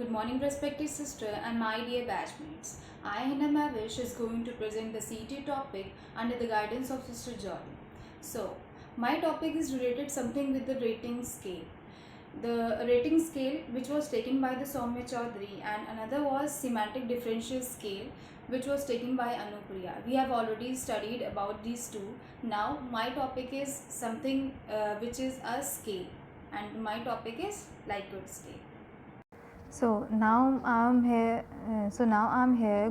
Good morning, respected sister and my dear batchmates. I, Hina Mavish, is going to present the CT topic under the guidance of Sister Jordan. So, my topic is related something with the rating scale. The rating scale which was taken by the Soumya Chaudhary and another was semantic differential scale which was taken by Anupriya. We have already studied about these two. Now my topic is something which is a scale and my topic is Likert scale. So now I'm here.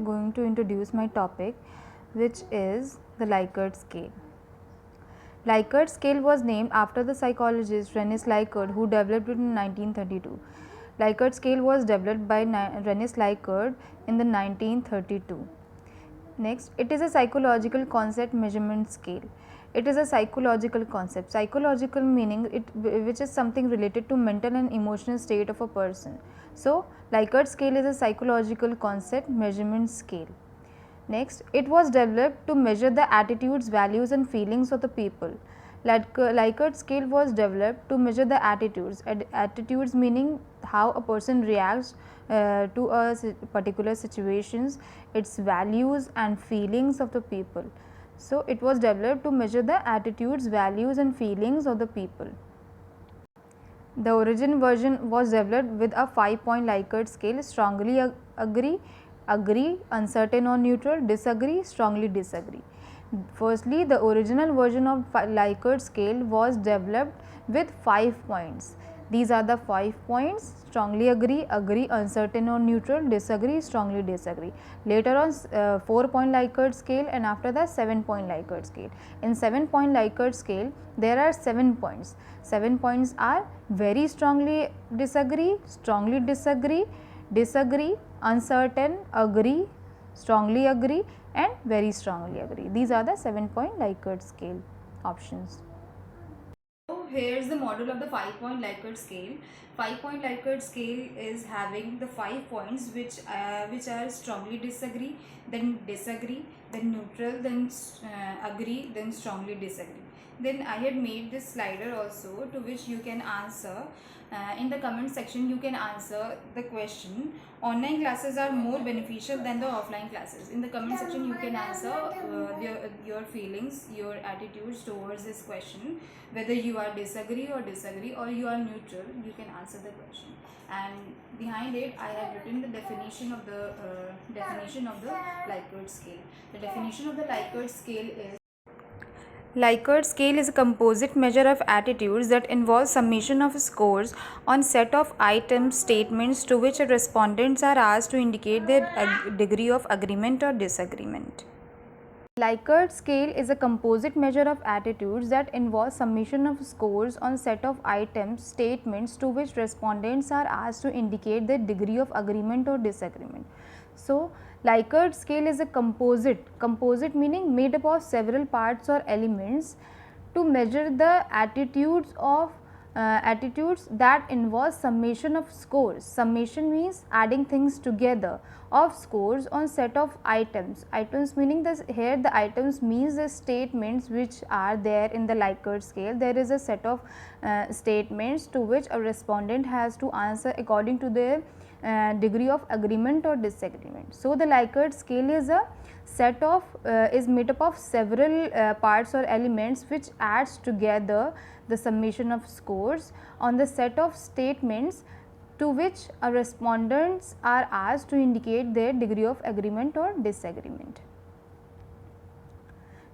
Going to introduce my topic, which is the Likert scale. Likert scale was named after the psychologist Renis Likert, who developed it in 1932. Likert scale was developed by Renis Likert in the 1932. Next, it is a psychological concept measurement scale. It is a psychological concept. Psychological meaning which is something related to mental and emotional state of a person. So, Likert scale is a psychological concept measurement scale. Next, it was developed to measure the attitudes, values and feelings of the people. Likert scale was developed to measure the attitudes. Attitudes meaning how a person reacts to a particular situations, its values and feelings of the people. So, it was developed to measure the attitudes, values and feelings of the people. The origin version was developed with a 5-point Likert scale: strongly agree, uncertain or neutral, disagree, strongly disagree. Firstly, the original version of Likert scale was developed with 5 points. These are the 5 points: strongly agree, uncertain or neutral, disagree, strongly disagree. Later on 4-point Likert scale and after that 7-point Likert scale. In 7-point Likert scale there are 7 points. 7 points are very strongly disagree, disagree, uncertain, agree, strongly agree and very strongly agree. These are the 7-point Likert scale options. So here's the model of the 5-point Likert scale. 5-point Likert scale is having the 5 points which are strongly disagree, then neutral, then agree, then strongly disagree. Then I had made this slider also to which you can answer. In the comment section you can answer the question: online classes are more beneficial than the offline classes. In the comment section you can answer your feelings, your attitudes towards this question, whether you are disagree or you are neutral. You can answer the question, and behind it I have written the definition of the Likert scale. The definition of the Likert scale is: Likert scale is a composite measure of attitudes that involves summation of scores on set of items statements to which respondents are asked to indicate their degree of agreement or disagreement. Likert scale is a composite measure of attitudes that involves summation of scores on set of items statements to which respondents are asked to indicate their degree of agreement or disagreement. So, Likert scale is a composite meaning made up of several parts or elements to measure the attitudes that involve summation of scores. Summation means adding things together of scores on set of items. Items meaning this, here the items means the statements which are there in the Likert scale. There is a set of statements to which a respondent has to answer according to their degree of agreement or disagreement. So, the Likert scale is a set of is made up of several parts or elements which adds together the summation of scores on the set of statements to which respondents are asked to indicate their degree of agreement or disagreement.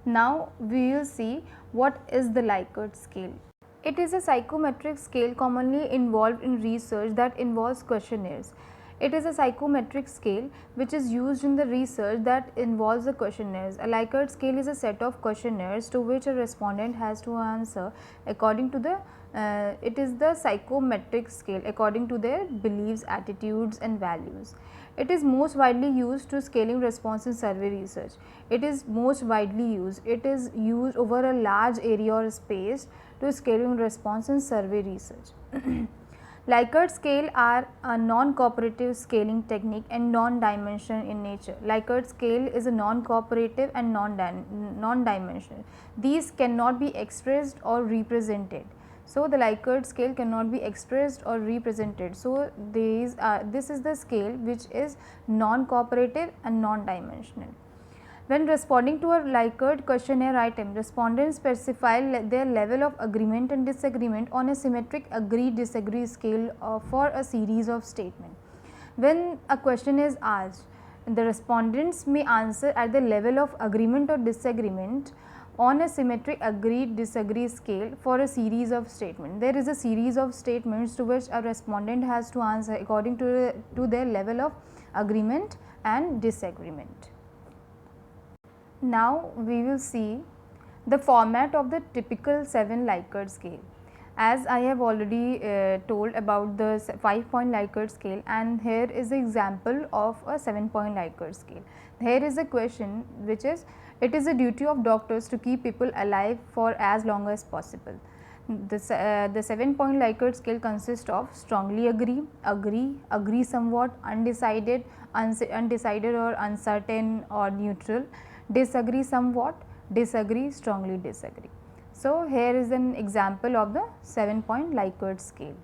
Now, we will see what is the Likert scale. It is a psychometric scale commonly involved in research that involves questionnaires. It is a psychometric scale which is used in the research that involves the questionnaires. A Likert scale is a set of questionnaires to which a respondent has to answer according to the it is the psychometric scale according to their beliefs, attitudes and values. It is most widely used to scaling response in survey research. It is most widely used. It is used over a large area or space to scaling response in survey research. Likert scale are a non-cooperative scaling technique and non-dimensional in nature. Likert scale is a non-cooperative and non-dimensional. These cannot be expressed or represented. So the Likert scale cannot be expressed or represented. So this is the scale which is non-cooperative and non-dimensional. When responding to a Likert questionnaire item, respondents specify their level of agreement and disagreement on a symmetric agree-disagree scale for a series of statements. When a question is asked, the respondents may answer at the level of agreement or disagreement on a symmetric agree-disagree scale for a series of statements. There is a series of statements to which a respondent has to answer according to their level of agreement and disagreement. Now we will see the format of the typical 7 Likert scale. As I have already told about the 5-point Likert scale, and here is an example of a 7-point Likert scale. Here is a question which is, it is a duty of doctors to keep people alive for as long as possible. The 7-point Likert scale consists of strongly agree, agree somewhat, undecided, undecided or uncertain or neutral, disagree somewhat, disagree, strongly disagree. So, here is an example of the 7-point Likert scale.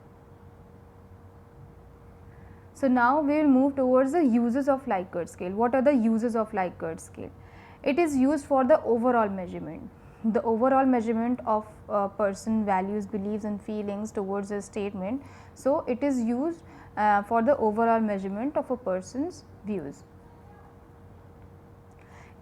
So, now we will move towards the uses of Likert scale. What are the uses of Likert scale? It is used for the overall measurement. The overall measurement of a person values, beliefs and feelings towards a statement. So, it is used for the overall measurement of a person's views.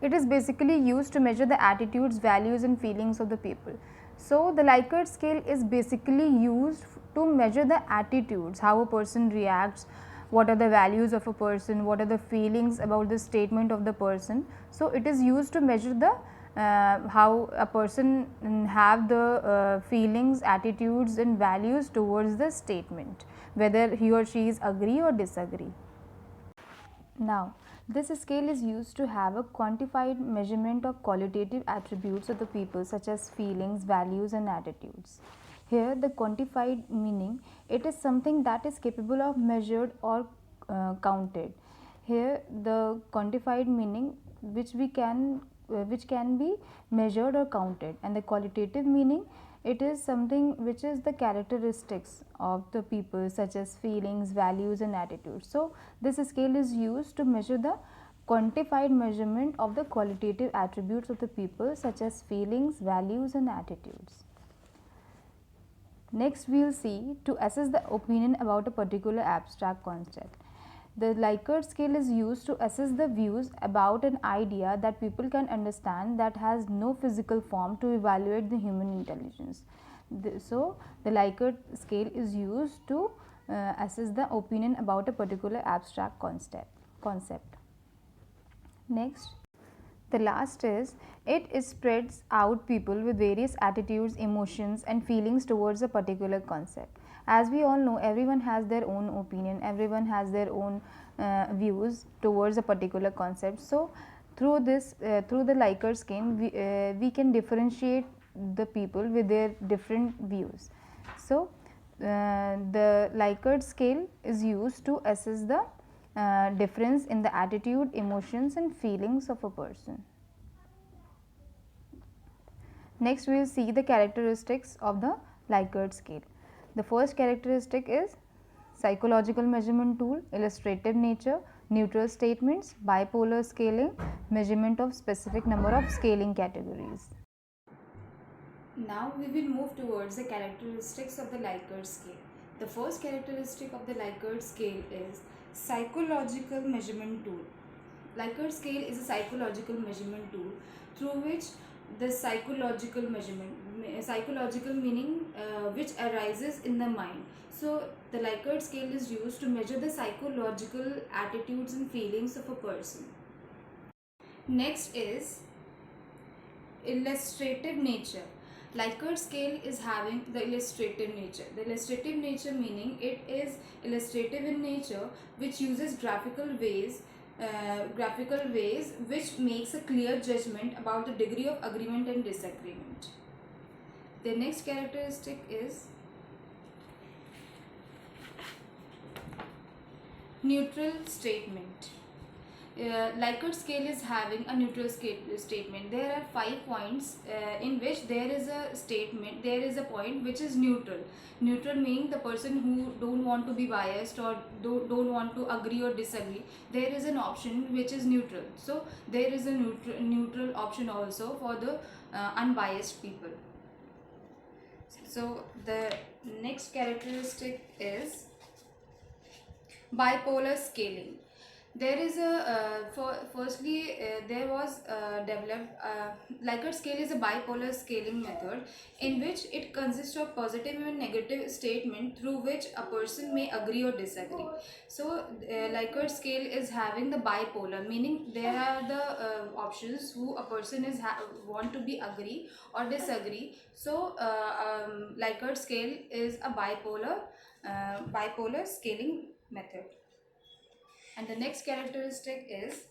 It is basically used to measure the attitudes, values and feelings of the people. So, the Likert scale is basically used to measure the attitudes, how a person reacts, what are the values of a person, what are the feelings about the statement of the person. So, it is used to measure the how a person have the feelings, attitudes and values towards the statement, whether he or she is agree or disagree. Now, this scale is used to have a quantified measurement of qualitative attributes of the people such as feelings, values and attitudes. Here the quantified meaning, it is something that is capable of measured or counted. Here the quantified meaning which can be measured or counted, and the qualitative meaning, it is something which is the characteristics of the people such as feelings, values and attitudes. So, this scale is used to measure the quantified measurement of the qualitative attributes of the people such as feelings, values and attitudes. Next, we will see to assess the opinion about a particular abstract concept. The Likert scale is used to assess the views about an idea that people can understand that has no physical form to evaluate the human intelligence. So, the Likert scale is used to assess the opinion about a particular abstract concept. Next, the last is, it spreads out people with various attitudes, emotions and feelings towards a particular concept. As we all know, everyone has their own opinion, everyone has their own views towards a particular concept. So, through the Likert scale, we can differentiate the people with their different views. So, the Likert scale is used to assess the difference in the attitude, emotions and feelings of a person. Next, we will see the characteristics of the Likert scale. The first characteristic is psychological measurement tool, illustrative nature, neutral statements, bipolar scaling, measurement of specific number of scaling categories. Now we will move towards the characteristics of the Likert scale. The first characteristic of the Likert scale is psychological measurement tool. Likert scale is a psychological measurement tool through which the psychological meaning which arises in the mind. So the Likert scale is used to measure the psychological attitudes and feelings of a person. Next is illustrative nature. Likert scale is having the illustrative nature. The illustrative nature meaning it is illustrative in nature, which uses graphical ways which makes a clear judgment about the degree of agreement and disagreement. The next characteristic is neutral statement. Likert scale is having a neutral statement. There are 5 points in which there is a statement, there is a point which is neutral. Neutral meaning the person who don't want to be biased or don't want to agree or disagree. There is an option which is neutral. So there is a neutral option also for the unbiased people. So the next characteristic is bipolar scaling. There is a firstly there was developed Likert scale is a bipolar scaling method in which it consists of positive and negative statement through which a person may agree or disagree. So Likert scale is having the bipolar, meaning there are the options who a person is want to be agree or disagree. So Likert scale is a bipolar scaling method. And the next characteristic is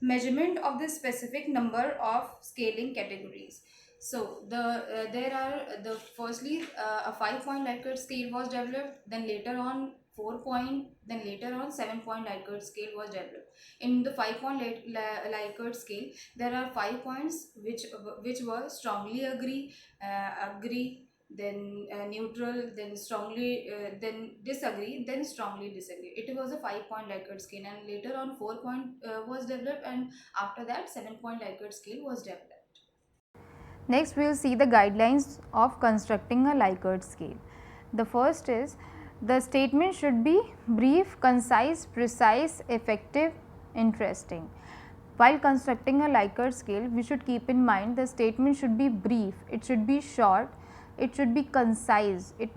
measurement of the specific number of scaling categories. So there are the firstly a 5-point Likert scale was developed, then later on 4-point, then later on 7-point Likert scale was developed. In the 5-point Likert scale, there are 5 points which were strongly agree, then neutral, then strongly, then disagree, then strongly disagree. It was a 5-point Likert scale, and later on 4-point was developed, and after that 7-point Likert scale was developed. Next, we will see the guidelines of constructing a Likert scale. The first is the statement should be brief, concise, precise, effective, interesting. While constructing a Likert scale, we should keep in mind the statement should be brief, it should be short, it should be concise, it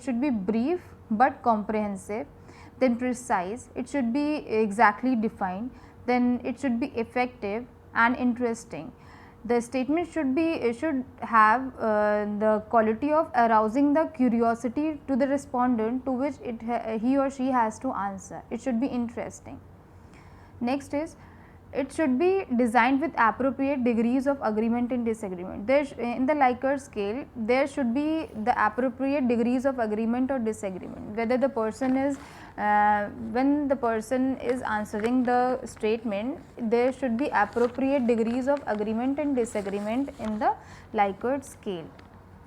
should be brief but comprehensive, then precise, it should be exactly defined, then it should be effective and interesting. The statement should have the quality of arousing the curiosity to the respondent to which he or she has to answer. It should be interesting. Next is it should be designed with appropriate degrees of agreement and disagreement. In the Likert scale, there should be the appropriate degrees of agreement or disagreement. Whether the person is when the person is answering the statement, there should be appropriate degrees of agreement and disagreement in the Likert scale.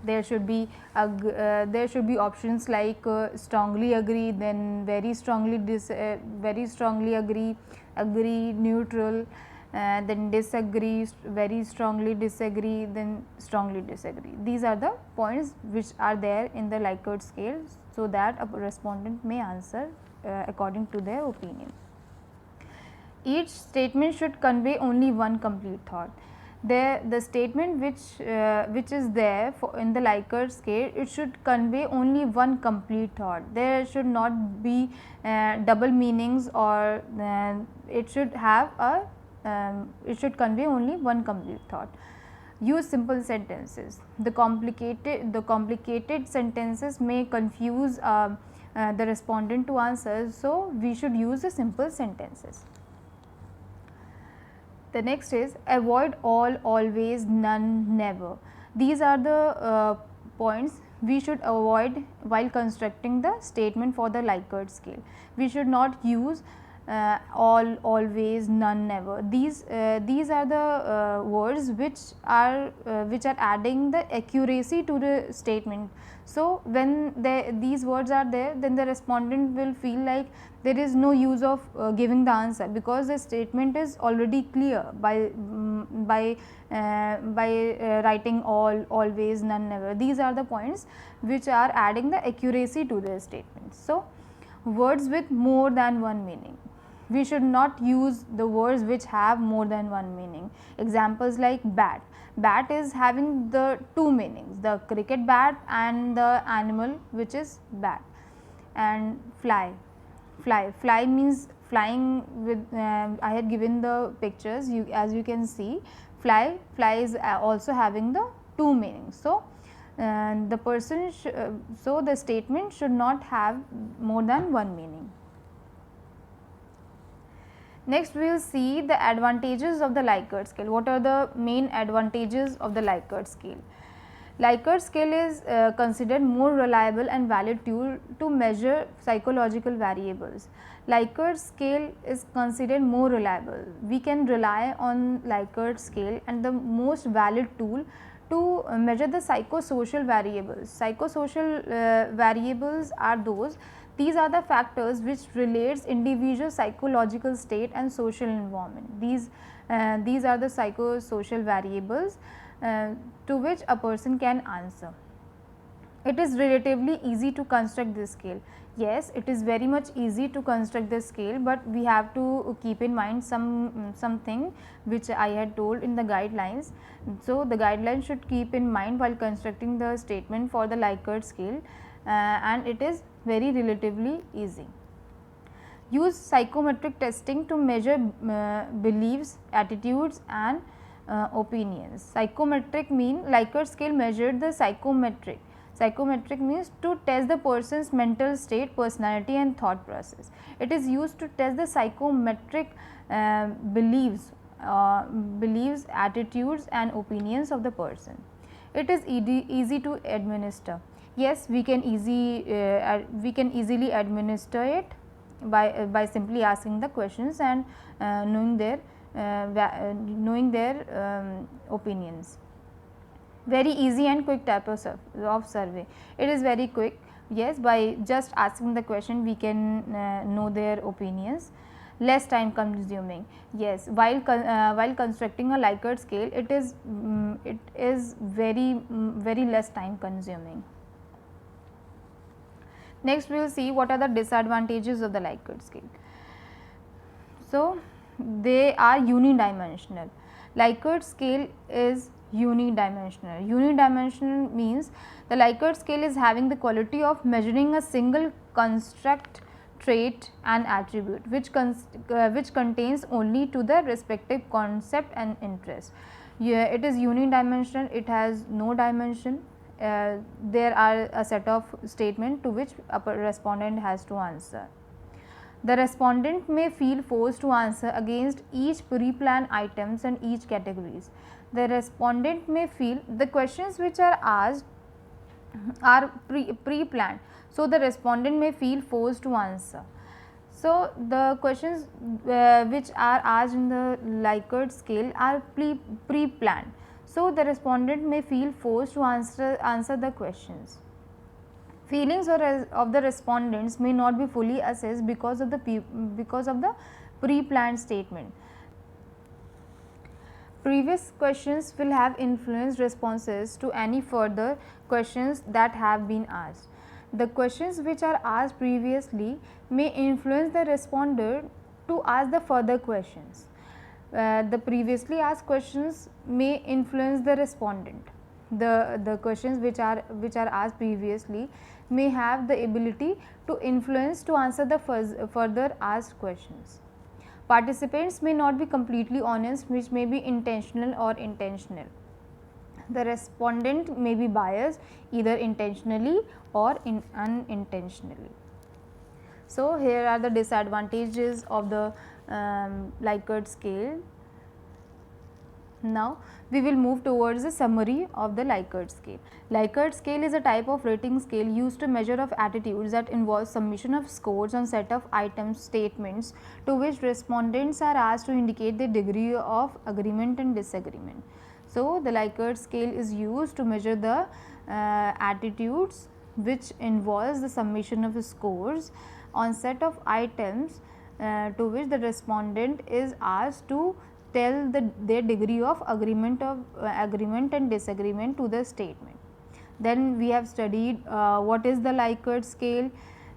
There should be options like strongly agree, then very strongly agree, neutral, then disagree, very strongly disagree, then strongly disagree. These are the points which are there in the Likert scale, so that a respondent may answer according to their opinion. Each statement should convey only one complete thought. The statement which is there in the Likert scale, it should convey only one complete thought. There should not be double meanings, or it should have it should convey only one complete thought. Use simple sentences. The complicated sentences may confuse the respondent to answer, so we should use the simple sentences. The next is avoid all, always, none, never. These are the points we should avoid while constructing the statement for the Likert scale. We should not use all, always, none, never. These are the words which are adding the accuracy to the statement. So when these words are there, then the respondent will feel like there is no use of giving the answer, because the statement is already clear by writing all, always, none, never. These are the points which are adding the accuracy to the statement. So words with more than one meaning. We should not use the words which have more than one meaning. Examples like bat. Bat is having the two meanings, the cricket bat and the animal which is bat. And fly. Fly means flying with, I had given the pictures, as you can see, fly is also having the two meanings. So so the statement should not have more than one meaning. Next, we will see the advantages of the Likert scale. What are the main advantages of the Likert scale? Likert scale is considered more reliable and valid tool to measure psychological variables. Likert scale is considered more reliable. We can rely on Likert scale and the most valid tool to measure the psychosocial variables. Psychosocial variables are those, these are the factors which relates individual psychological state and social environment. These are the psychosocial variables to which a person can answer. It is relatively easy to construct this scale. Yes, it is very much easy to construct the scale, but we have to keep in mind something which I had told in the guidelines. So, the guidelines should keep in mind while constructing the statement for the Likert scale, and it is very relatively easy. Use psychometric testing to measure beliefs, attitudes and opinions. Psychometric mean Likert scale measured the psychometric. Psychometric means to test the person's mental state, personality and thought process. It is used to test the psychometric beliefs, attitudes and opinions of the person. It is easy to administer. Yes, we can easily administer it by simply asking the questions and knowing their opinions. Very easy and quick type of survey. It is very quick. Yes, by just asking the question we can know their opinions. Less time consuming. Yes, while constructing a Likert scale, it is very less time consuming. Next, we will see what are the disadvantages of the Likert scale. So, they are unidimensional. Likert scale is unidimensional. Unidimensional means the Likert scale is having the quality of measuring a single construct, trait and attribute which contains only to the respective concept and interest. Yeah, it is unidimensional, it has no dimension. There are a set of statement to which a respondent has to answer. The respondent may feel forced to answer against each pre-planned items and each categories. The respondent may feel the questions which are asked are pre-planned. So, the respondent may feel forced to answer. So, the questions which are asked in the Likert scale are pre-planned. So, the respondent may feel forced to answer the questions. Feelings of the respondents may not be fully assessed because of the pre-planned statement. Previous questions will have influenced responses to any further questions that have been asked. The questions which are asked previously may influence the responder to ask the further questions. The previously asked questions may influence the respondent. The questions which are asked previously may have the ability to influence to answer the further asked questions. Participants may not be completely honest, which may be intentional or intentional. The respondent may be biased either intentionally or unintentionally. So, here are the disadvantages of the Likert scale. Now, we will move towards a summary of the Likert scale. Likert scale is a type of rating scale used to measure of attitudes that involves submission of scores on set of items statements to which respondents are asked to indicate their degree of agreement and disagreement. So, the Likert scale is used to measure the attitudes which involves the submission of scores on set of items to which the respondent is asked to tell their degree of agreement and disagreement to the statement. Then we have studied what is the Likert scale,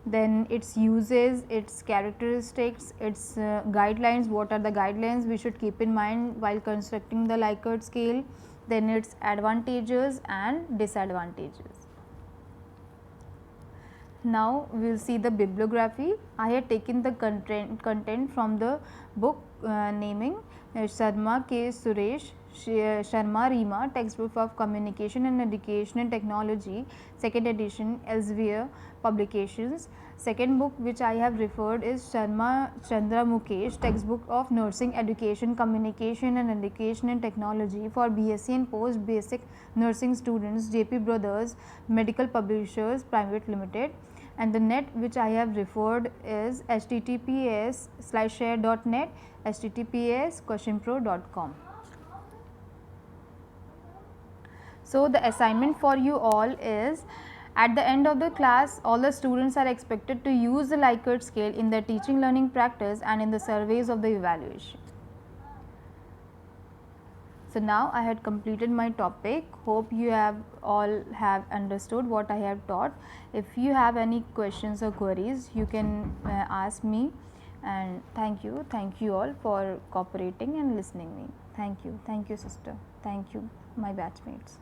then its uses, its characteristics, its guidelines, what are the guidelines we should keep in mind while constructing the Likert scale, then its advantages and disadvantages. Now, we will see the bibliography. I had taken the content from the book naming Sharma K. Suresh, Sharma Rima, Textbook of Communication and Educational Technology, 2nd edition, Elsevier Publications. Second book which I have referred is Sharma Chandra Mukesh, Textbook of Nursing Education, Communication and Education and Technology for BSc and Post Basic Nursing students, JP Brothers Medical Publishers Private Limited. And the net which I have referred is https://share.net, https://questionpro.com. So, the assignment for you all is, at the end of the class, all the students are expected to use the Likert scale in their teaching learning practice and in the surveys of the evaluation. So, now I had completed my topic. Hope you have all have understood what I have taught. If you have any questions or queries, you can ask me, and thank you all for cooperating and listening me. Thank you sister, thank you my batchmates.